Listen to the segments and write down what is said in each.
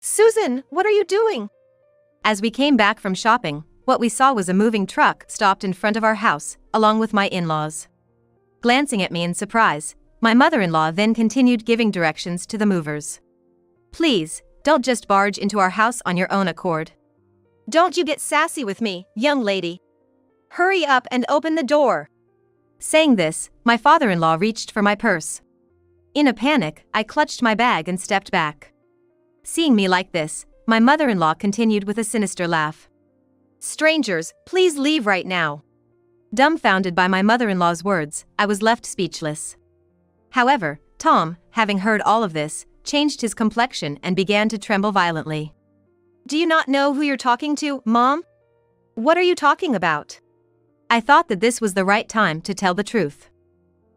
Susan, what are you doing? As we came back from shopping, what we saw was a moving truck stopped in front of our house, along with my in-laws. Glancing at me in surprise, my mother-in-law then continued giving directions to the movers. Please, don't just barge into our house on your own accord. Don't you get sassy with me, young lady. Hurry up and open the door. Saying this, my father-in-law reached for my purse. In a panic, I clutched my bag and stepped back. Seeing me like this, my mother-in-law continued with a sinister laugh. Strangers, please leave right now. Dumbfounded by my mother-in-law's words, I was left speechless. However, Tom, having heard all of this, changed his complexion and began to tremble violently. Do you not know who you're talking to, Mom? What are you talking about? I thought that this was the right time to tell the truth.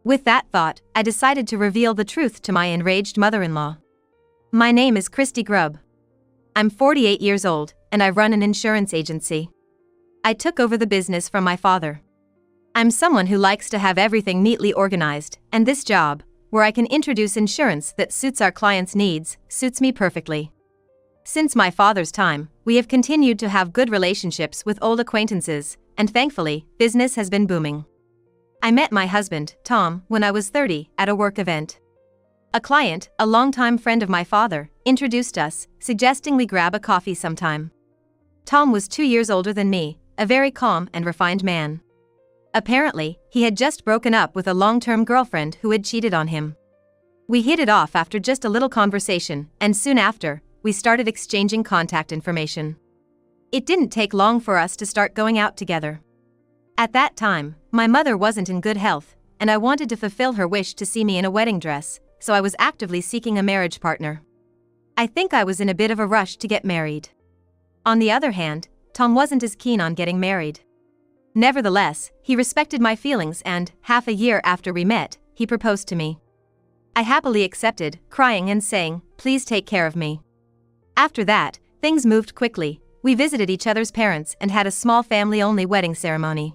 With that thought, I decided to reveal the truth to my enraged mother-in-law. My name is Christy Grubb. I'm 48 years old, and I run an insurance agency. I took over the business from my father. I'm someone who likes to have everything neatly organized, and this job, where I can introduce insurance that suits our clients' needs, suits me perfectly. Since my father's time, we have continued to have good relationships with old acquaintances, and thankfully, business has been booming. I met my husband, Tom, when I was 30, at a work event. A client, a longtime friend of my father, introduced us, suggesting we grab a coffee sometime. Tom was 2 years older than me, a very calm and refined man. Apparently, he had just broken up with a long-term girlfriend who had cheated on him. We hit it off after just a little conversation, and soon after, we started exchanging contact information. It didn't take long for us to start going out together. At that time, my mother wasn't in good health, and I wanted to fulfill her wish to see me in a wedding dress, so I was actively seeking a marriage partner. I think I was in a bit of a rush to get married. On the other hand, Tom wasn't as keen on getting married. Nevertheless, he respected my feelings and, half a year after we met, he proposed to me. I happily accepted, crying and saying, "Please take care of me." After that, things moved quickly. We visited each other's parents and had a small family-only wedding ceremony.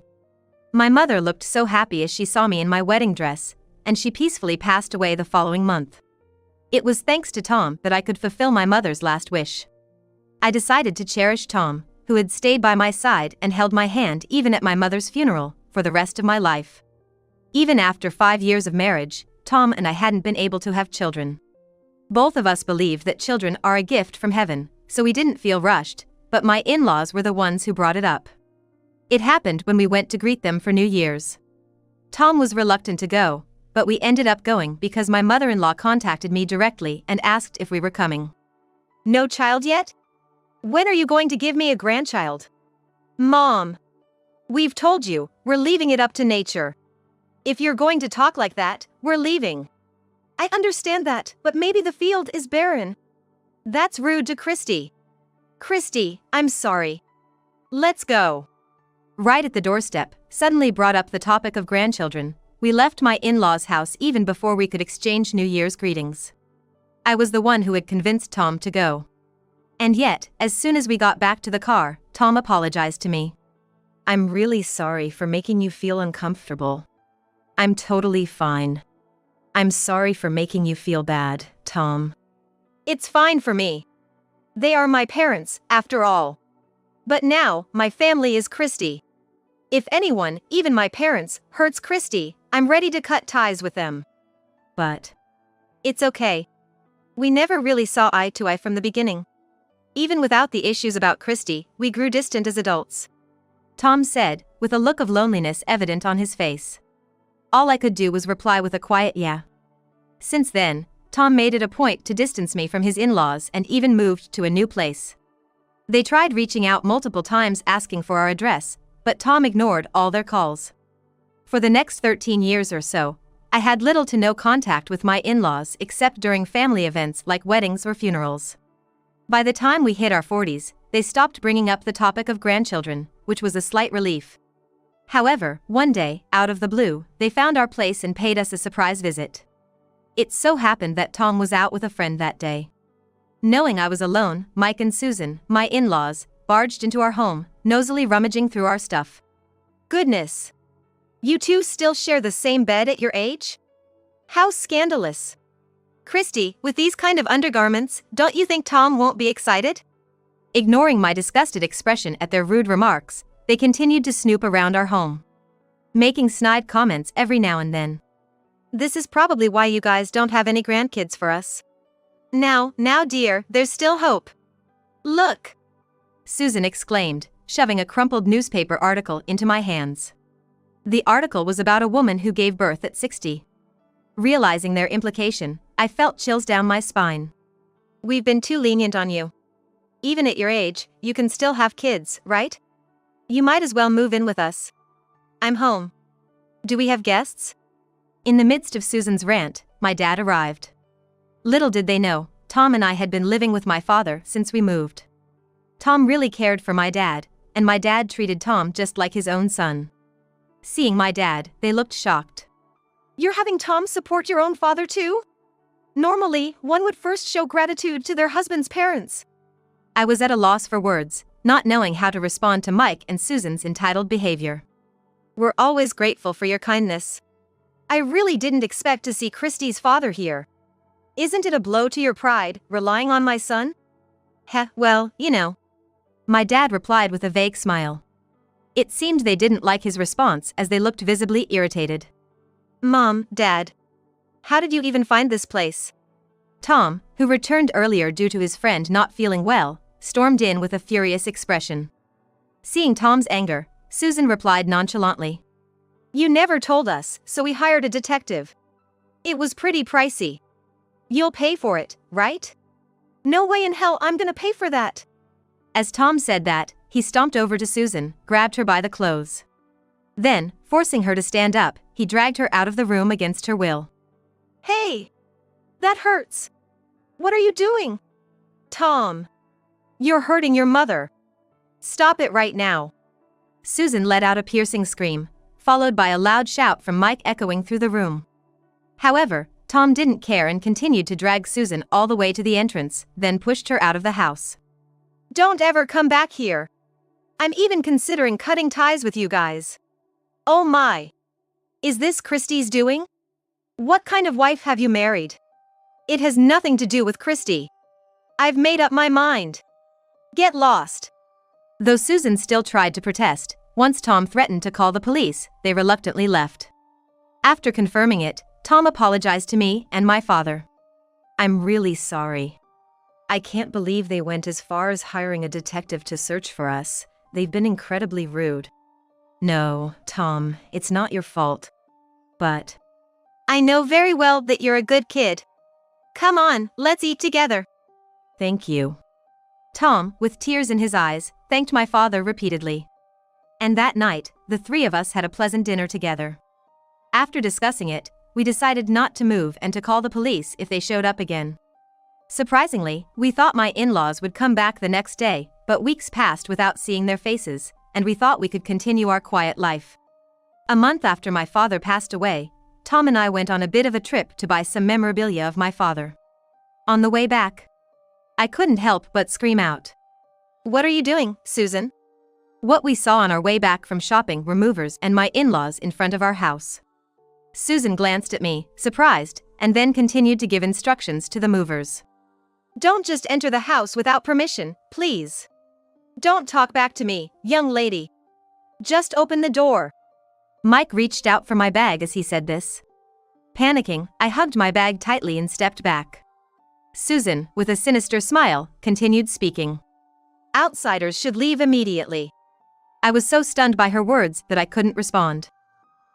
My mother looked so happy as she saw me in my wedding dress, and she peacefully passed away the following month. It was thanks to Tom that I could fulfill my mother's last wish. I decided to cherish Tom, who had stayed by my side and held my hand even at my mother's funeral, for the rest of my life. Even after 5 years of marriage, Tom and I hadn't been able to have children. Both of us believed that children are a gift from heaven, so we didn't feel rushed, but my in-laws were the ones who brought it up. It happened when we went to greet them for New Year's. Tom was reluctant to go, but we ended up going because my mother-in-law contacted me directly and asked if we were coming. No child yet? When are you going to give me a grandchild? Mom! We've told you, we're leaving it up to nature. If you're going to talk like that, we're leaving. I understand that, but maybe the field is barren. That's rude to Christy. Christy, I'm sorry. Let's go. Right at the doorstep, suddenly brought up the topic of grandchildren. We left my in-laws' house even before we could exchange New Year's greetings. I was the one who had convinced Tom to go. And yet, as soon as we got back to the car, Tom apologized to me. I'm really sorry for making you feel uncomfortable. I'm totally fine. I'm sorry for making you feel bad, Tom. It's fine for me. They are my parents, after all. But now, my family is Christy. If anyone, even my parents, hurts Christy, I'm ready to cut ties with them. But it's okay. We never really saw eye to eye from the beginning. Even without the issues about Christy, we grew distant as adults. Tom said, with a look of loneliness evident on his face. All I could do was reply with a quiet yeah. Since then, Tom made it a point to distance me from his in-laws and even moved to a new place. They tried reaching out multiple times asking for our address, but Tom ignored all their calls. For the next 13 years or so, I had little to no contact with my in-laws except during family events like weddings or funerals. By the time we hit our 40s, they stopped bringing up the topic of grandchildren, which was a slight relief. However, one day, out of the blue, they found our place and paid us a surprise visit. It so happened that Tom was out with a friend that day. Knowing I was alone, Mike and Susan, my in-laws, barged into our home, nosily rummaging through our stuff. Goodness! You two still share the same bed at your age? How scandalous! Christy, with these kind of undergarments, don't you think Tom won't be excited? Ignoring my disgusted expression at their rude remarks, they continued to snoop around our home, making snide comments every now and then. This is probably why you guys don't have any grandkids for us. Now, dear, there's still hope. Look! Susan exclaimed, shoving a crumpled newspaper article into my hands. The article was about a woman who gave birth at 60. Realizing their implication, I felt chills down my spine. We've been too lenient on you. Even at your age, you can still have kids, right? You might as well move in with us. I'm home. Do we have guests? In the midst of Susan's rant, my dad arrived. Little did they know, Tom and I had been living with my father since we moved. Tom really cared for my dad, and my dad treated Tom just like his own son. Seeing my dad, they looked shocked. You're having Tom support your own father too? Normally, one would first show gratitude to their husband's parents. I was at a loss for words, not knowing how to respond to Mike and Susan's entitled behavior. We're always grateful for your kindness. I really didn't expect to see Christy's father here. Isn't it a blow to your pride, relying on my son? Well, you know. My dad replied with a vague smile. It seemed they didn't like his response as they looked visibly irritated. Mom, Dad. How did you even find this place? Tom, who returned earlier due to his friend not feeling well, stormed in with a furious expression. Seeing Tom's anger, Susan replied nonchalantly. You never told us, so we hired a detective. It was pretty pricey. You'll pay for it, right? No way in hell I'm gonna pay for that. As Tom said that, he stomped over to Susan, grabbed her by the clothes. Then, forcing her to stand up, he dragged her out of the room against her will. Hey! That hurts! What are you doing? Tom! You're hurting your mother. Stop it right now. Susan let out a piercing scream, followed by a loud shout from Mike echoing through the room. However, Tom didn't care and continued to drag Susan all the way to the entrance, then pushed her out of the house. Don't ever come back here. I'm even considering cutting ties with you guys. Oh my. Is this Christy's doing? What kind of wife have you married? It has nothing to do with Christy. I've made up my mind. Get lost. Though Susan still tried to protest, once Tom threatened to call the police, they reluctantly left. After confirming it, Tom apologized to me and my father. I'm really sorry. I can't believe they went as far as hiring a detective to search for us. They've been incredibly rude. No, Tom, it's not your fault. But I know very well that you're a good kid. Come on, let's eat together. Thank you. Tom, with tears in his eyes, thanked my father repeatedly. And that night, the three of us had a pleasant dinner together. After discussing it, we decided not to move and to call the police if they showed up again. Surprisingly, we thought my in-laws would come back the next day, but weeks passed without seeing their faces, and we thought we could continue our quiet life. A month after my father passed away, Tom and I went on a bit of a trip to buy some memorabilia of my father. On the way back, I couldn't help but scream out. What are you doing, Susan? What we saw on our way back from shopping were movers and my in-laws in front of our house. Susan glanced at me, surprised, and then continued to give instructions to the movers. Don't just enter the house without permission, please. Don't talk back to me, young lady. Just open the door. Mike reached out for my bag as he said this. Panicking, I hugged my bag tightly and stepped back. Susan, with a sinister smile, continued speaking. Outsiders should leave immediately. I was so stunned by her words that I couldn't respond.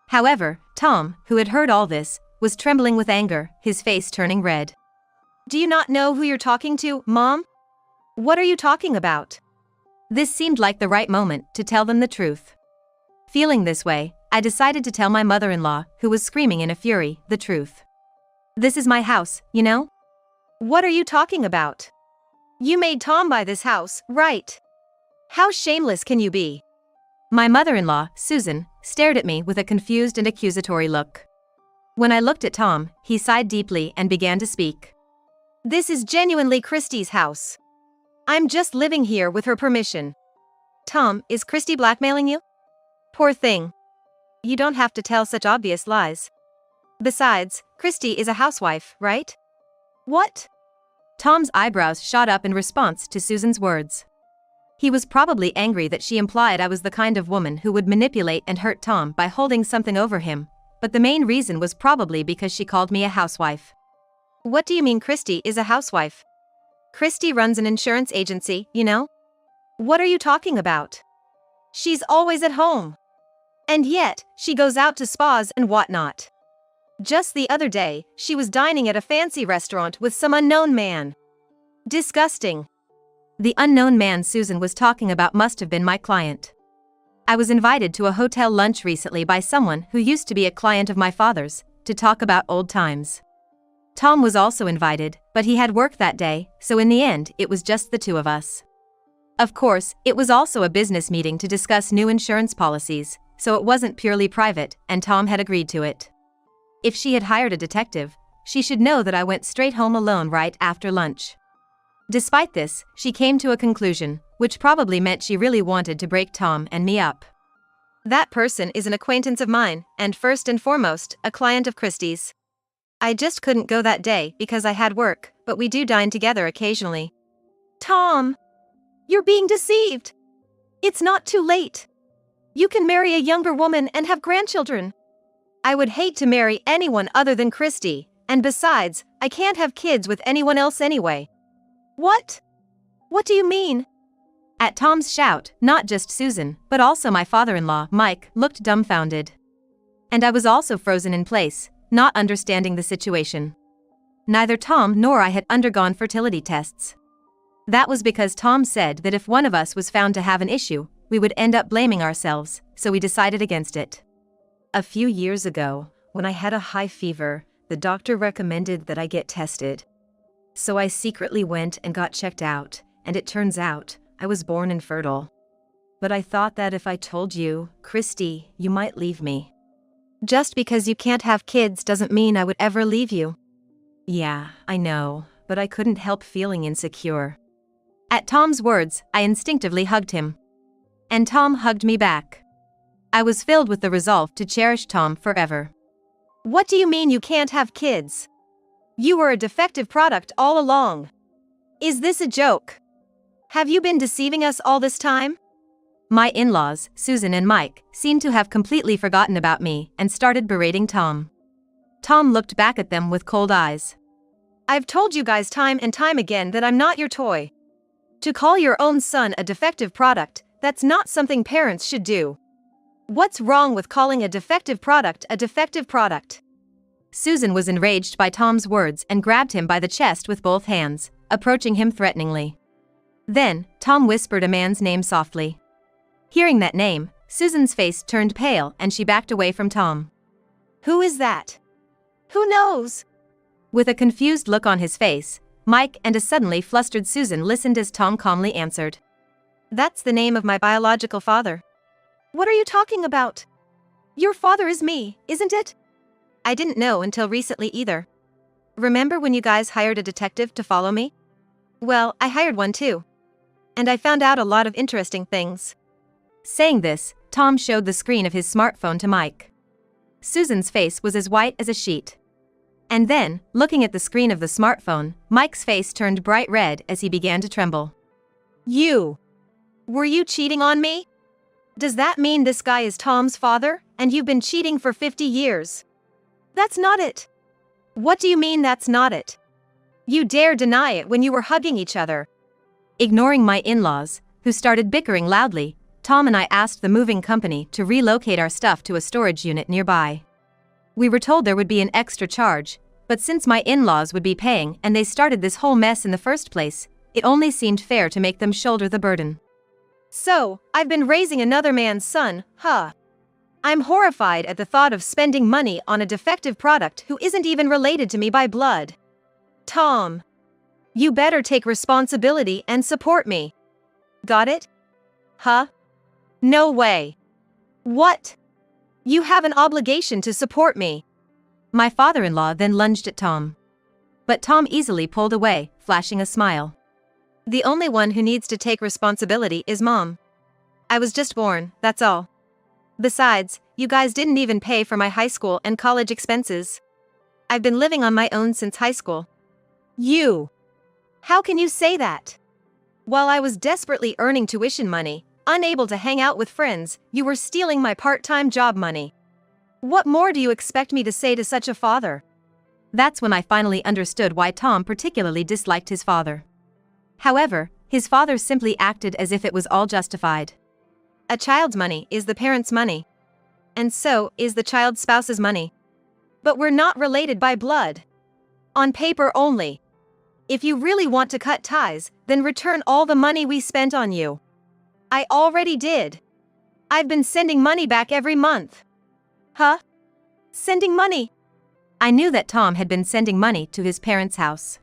However, Tom, who had heard all this, was trembling with anger, his face turning red. Do you not know who you're talking to, Mom? What are you talking about? This seemed like the right moment to tell them the truth. Feeling this way, I decided to tell my mother-in-law, who was screaming in a fury, the truth. This is my house, you know? What are you talking about? You made Tom buy this house, right? How shameless can you be? My mother-in-law, Susan, stared at me with a confused and accusatory look. When I looked at Tom, he sighed deeply and began to speak. This is genuinely Christy's house. I'm just living here with her permission. Tom, is Christy blackmailing you? Poor thing. You don't have to tell such obvious lies. Besides, Christy is a housewife, right? What? Tom's eyebrows shot up in response to Susan's words. He was probably angry that she implied I was the kind of woman who would manipulate and hurt Tom by holding something over him, but the main reason was probably because she called me a housewife. What do you mean Christy is a housewife? Christy runs an insurance agency, you know? What are you talking about? She's always at home. And yet, she goes out to spas and whatnot. Just the other day, she was dining at a fancy restaurant with some unknown man. Disgusting. The unknown man Susan was talking about must have been my client. I was invited to a hotel lunch recently by someone who used to be a client of my father's, to talk about old times. Tom was also invited, but he had work that day, so in the end it was just the two of us. Of course, it was also a business meeting to discuss new insurance policies, so it wasn't purely private, and Tom had agreed to it. If she had hired a detective, she should know that I went straight home alone right after lunch. Despite this, she came to a conclusion, which probably meant she really wanted to break Tom and me up. That person is an acquaintance of mine, and first and foremost, a client of Christie's. I just couldn't go that day because I had work, but we do dine together occasionally. Tom! You're being deceived! It's not too late. You can marry a younger woman and have grandchildren. I would hate to marry anyone other than Christy, and besides, I can't have kids with anyone else anyway. What? What do you mean? At Tom's shout, not just Susan, but also my father-in-law, Mike, looked dumbfounded. And I was also frozen in place, not understanding the situation. Neither Tom nor I had undergone fertility tests. That was because Tom said that if one of us was found to have an issue, we would end up blaming ourselves, so we decided against it. A few years ago, when I had a high fever, the doctor recommended that I get tested. So I secretly went and got checked out, and it turns out, I was born infertile. But I thought that if I told you, Christy, you might leave me. Just because you can't have kids doesn't mean I would ever leave you. Yeah, I know, but I couldn't help feeling insecure. At Tom's words, I instinctively hugged him. And Tom hugged me back. I was filled with the resolve to cherish Tom forever. What do you mean you can't have kids? You were a defective product all along. Is this a joke? Have you been deceiving us all this time? My in-laws, Susan and Mike, seemed to have completely forgotten about me and started berating Tom. Tom looked back at them with cold eyes. I've told you guys time and time again that I'm not your toy. To call your own son a defective product, that's not something parents should do. What's wrong with calling a defective product a defective product? Susan was enraged by Tom's words and grabbed him by the chest with both hands, approaching him threateningly. Then, Tom whispered a man's name softly. Hearing that name, Susan's face turned pale and she backed away from Tom. Who is that? Who knows? With a confused look on his face, Mike and a suddenly flustered Susan listened as Tom calmly answered. That's the name of my biological father. What are you talking about? Your father is me, isn't it? I didn't know until recently either. Remember when you guys hired a detective to follow me? Well, I hired one too. And I found out a lot of interesting things. Saying this, Tom showed the screen of his smartphone to Mike. Susan's face was as white as a sheet. And then, looking at the screen of the smartphone, Mike's face turned bright red as he began to tremble. You! Were you cheating on me? Does that mean this guy is Tom's father, and you've been cheating for 50 years? That's not it. What do you mean that's not it? You dare deny it when you were hugging each other. Ignoring my in-laws, who started bickering loudly, Tom and I asked the moving company to relocate our stuff to a storage unit nearby. We were told there would be an extra charge, but since my in-laws would be paying and they started this whole mess in the first place, it only seemed fair to make them shoulder the burden. So, I've been raising another man's son, huh? I'm horrified at the thought of spending money on a defective product who isn't even related to me by blood. Tom, you better take responsibility and support me. Got it? Huh? No way. What? You have an obligation to support me. My father-in-law then lunged at Tom. But Tom easily pulled away, flashing a smile. The only one who needs to take responsibility is Mom. I was just born, that's all. Besides, you guys didn't even pay for my high school and college expenses. I've been living on my own since high school. You! How can you say that? While I was desperately earning tuition money, unable to hang out with friends, you were stealing my part-time job money. What more do you expect me to say to such a father? That's when I finally understood why Tom particularly disliked his father. However, his father simply acted as if it was all justified. A child's money is the parent's money. And so is the child's spouse's money. But we're not related by blood. On paper only. If you really want to cut ties, then return all the money we spent on you. I already did. I've been sending money back every month. Huh? Sending money? I knew that Tom had been sending money to his parents' house.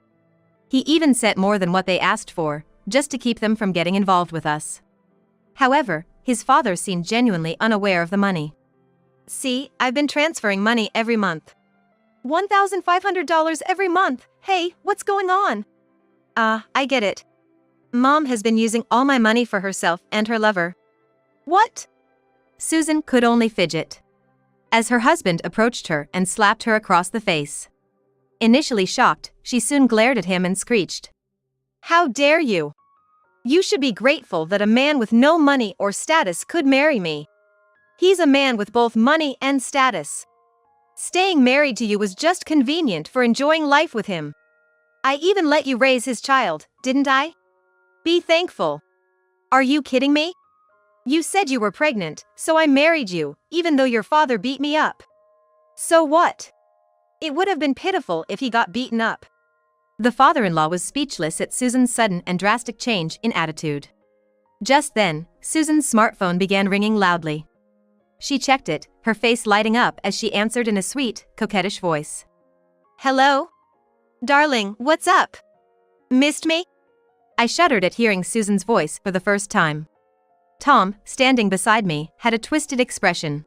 He even sent more than what they asked for, just to keep them from getting involved with us. However, his father seemed genuinely unaware of the money. See, I've been transferring money every month. $1,500 every month. Hey, what's going on? I get it. Mom has been using all my money for herself and her lover. What? Susan could only fidget. As her husband approached her and slapped her across the face. Initially shocked, she soon glared at him and screeched. How dare you? You should be grateful that a man with no money or status could marry me. He's a man with both money and status. Staying married to you was just convenient for enjoying life with him. I even let you raise his child, didn't I? Be thankful. Are you kidding me? You said you were pregnant, so I married you, even though your father beat me up. So what? It would have been pitiful if he got beaten up. The father-in-law was speechless at Susan's sudden and drastic change in attitude. Just then, Susan's smartphone began ringing loudly. She checked it, her face lighting up as she answered in a sweet, coquettish voice. Hello? Darling, what's up? Missed me? I shuddered at hearing Susan's voice for the first time. Tom, standing beside me, had a twisted expression.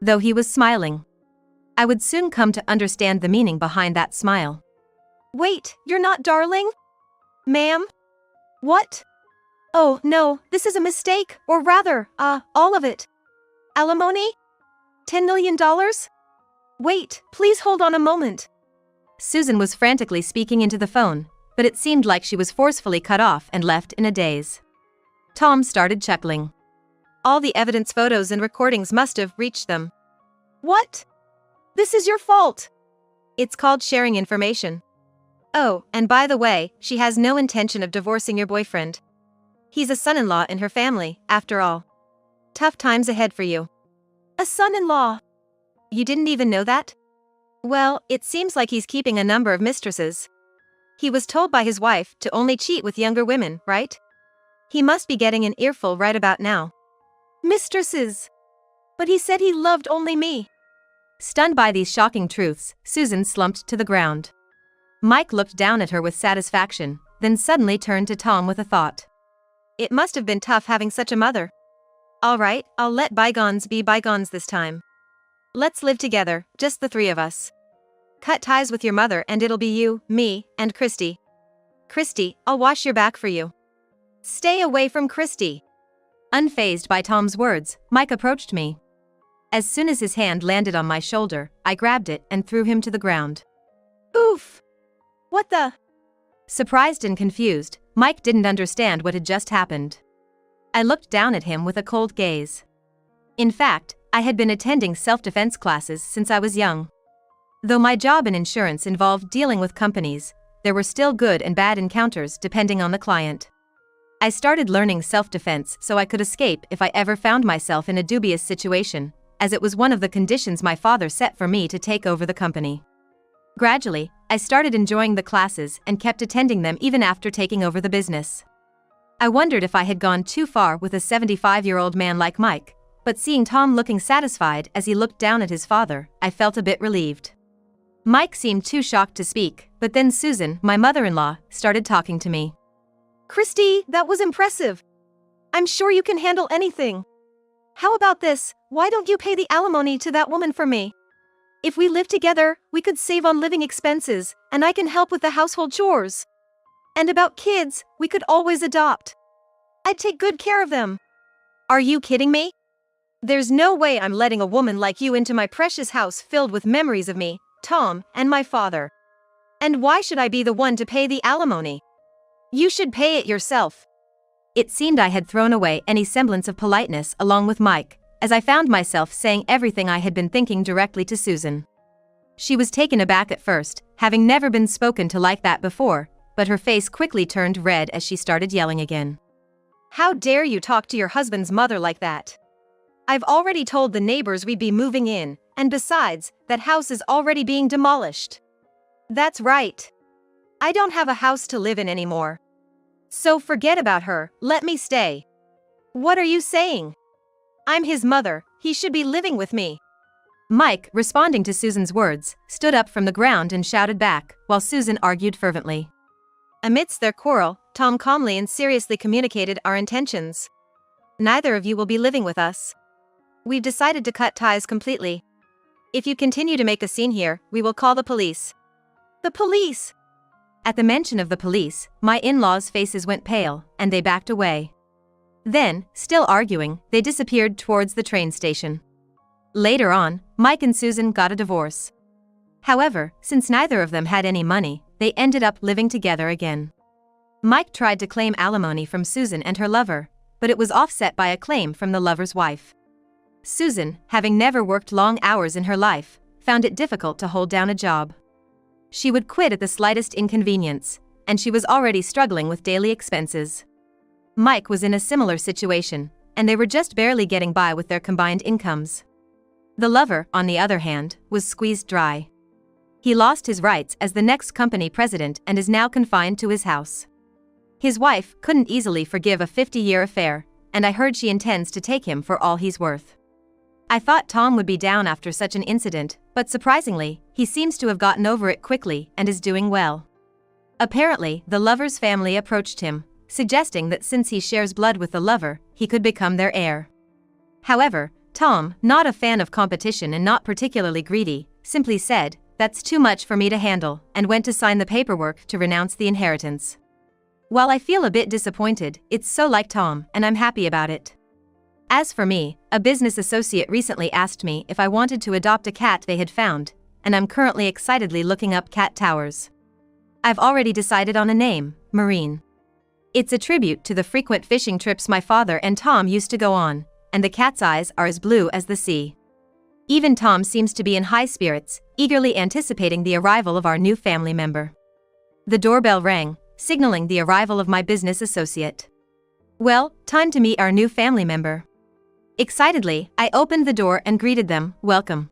Though he was smiling. I would soon come to understand the meaning behind that smile. Wait, you're not darling? Ma'am? What? Oh, no, this is a mistake, or rather, all of it. Alimony? $10 million? Wait, please hold on a moment. Susan was frantically speaking into the phone, but it seemed like she was forcefully cut off and left in a daze. Tom started chuckling. All the evidence photos and recordings must have reached them. What? This is your fault. It's called sharing information. Oh, and by the way, she has no intention of divorcing your boyfriend. He's a son-in-law in her family, after all. Tough times ahead for you. A son-in-law? You didn't even know that? Well, it seems like he's keeping a number of mistresses. He was told by his wife to only cheat with younger women, right? He must be getting an earful right about now. Mistresses! But he said he loved only me. Stunned by these shocking truths, Susan slumped to the ground. Mike looked down at her with satisfaction, then suddenly turned to Tom with a thought. It must have been tough having such a mother. All right, I'll let bygones be bygones this time. Let's live together, just the three of us. Cut ties with your mother and it'll be you, me, and Christy. Christy, I'll wash your back for you. Stay away from Christy. Unfazed by Tom's words, Mike approached me. As soon as his hand landed on my shoulder, I grabbed it and threw him to the ground. Oof! What the? Surprised and confused, Mike didn't understand what had just happened. I looked down at him with a cold gaze. In fact, I had been attending self-defense classes since I was young. Though my job in insurance involved dealing with companies, there were still good and bad encounters depending on the client. I started learning self-defense so I could escape if I ever found myself in a dubious situation, as it was one of the conditions my father set for me to take over the company. Gradually, I started enjoying the classes and kept attending them even after taking over the business. I wondered if I had gone too far with a 75-year-old man like Mike, but seeing Tom looking satisfied as he looked down at his father, I felt a bit relieved. Mike seemed too shocked to speak, but then Susan, my mother-in-law, started talking to me. Christy, that was impressive. I'm sure you can handle anything. How about this? Why don't you pay the alimony to that woman for me? If we live together, we could save on living expenses, and I can help with the household chores. And about kids, we could always adopt. I'd take good care of them. Are you kidding me? There's no way I'm letting a woman like you into my precious house filled with memories of me, Tom, and my father. And why should I be the one to pay the alimony? You should pay it yourself. It seemed I had thrown away any semblance of politeness along with Mike, as I found myself saying everything I had been thinking directly to Susan. She was taken aback at first, having never been spoken to like that before, but her face quickly turned red as she started yelling again. How dare you talk to your husband's mother like that? I've already told the neighbors we'd be moving in, and besides, that house is already being demolished. That's right. I don't have a house to live in anymore. So forget about her, let me stay. What are you saying? I'm his mother, he should be living with me. Mike, responding to Susan's words, stood up from the ground and shouted back, while Susan argued fervently. Amidst their quarrel, Tom calmly and seriously communicated our intentions. Neither of you will be living with us. We've decided to cut ties completely. If you continue to make a scene here, we will call the police. The police! At the mention of the police, my in-laws' faces went pale, and they backed away. Then, still arguing, they disappeared towards the train station. Later on, Mike and Susan got a divorce. However, since neither of them had any money, they ended up living together again. Mike tried to claim alimony from Susan and her lover, but it was offset by a claim from the lover's wife. Susan, having never worked long hours in her life, found it difficult to hold down a job. She would quit at the slightest inconvenience, and she was already struggling with daily expenses. Mike was in a similar situation, and they were just barely getting by with their combined incomes. The lover, on the other hand, was squeezed dry. He lost his rights as the next company president and is now confined to his house. His wife couldn't easily forgive a 50-year affair, and I heard she intends to take him for all he's worth. I thought Tom would be down after such an incident, but surprisingly, he seems to have gotten over it quickly and is doing well. Apparently, the lover's family approached him, suggesting that since he shares blood with the lover, he could become their heir. However, Tom, not a fan of competition and not particularly greedy, simply said, "That's too much for me to handle," and went to sign the paperwork to renounce the inheritance. While I feel a bit disappointed, it's so like Tom, and I'm happy about it. As for me, a business associate recently asked me if I wanted to adopt a cat they had found, and I'm currently excitedly looking up cat towers. I've already decided on a name, Marine. It's a tribute to the frequent fishing trips my father and Tom used to go on, and the cat's eyes are as blue as the sea. Even Tom seems to be in high spirits, eagerly anticipating the arrival of our new family member. The doorbell rang, signaling the arrival of my business associate. Well, time to meet our new family member. Excitedly, I opened the door and greeted them, "Welcome."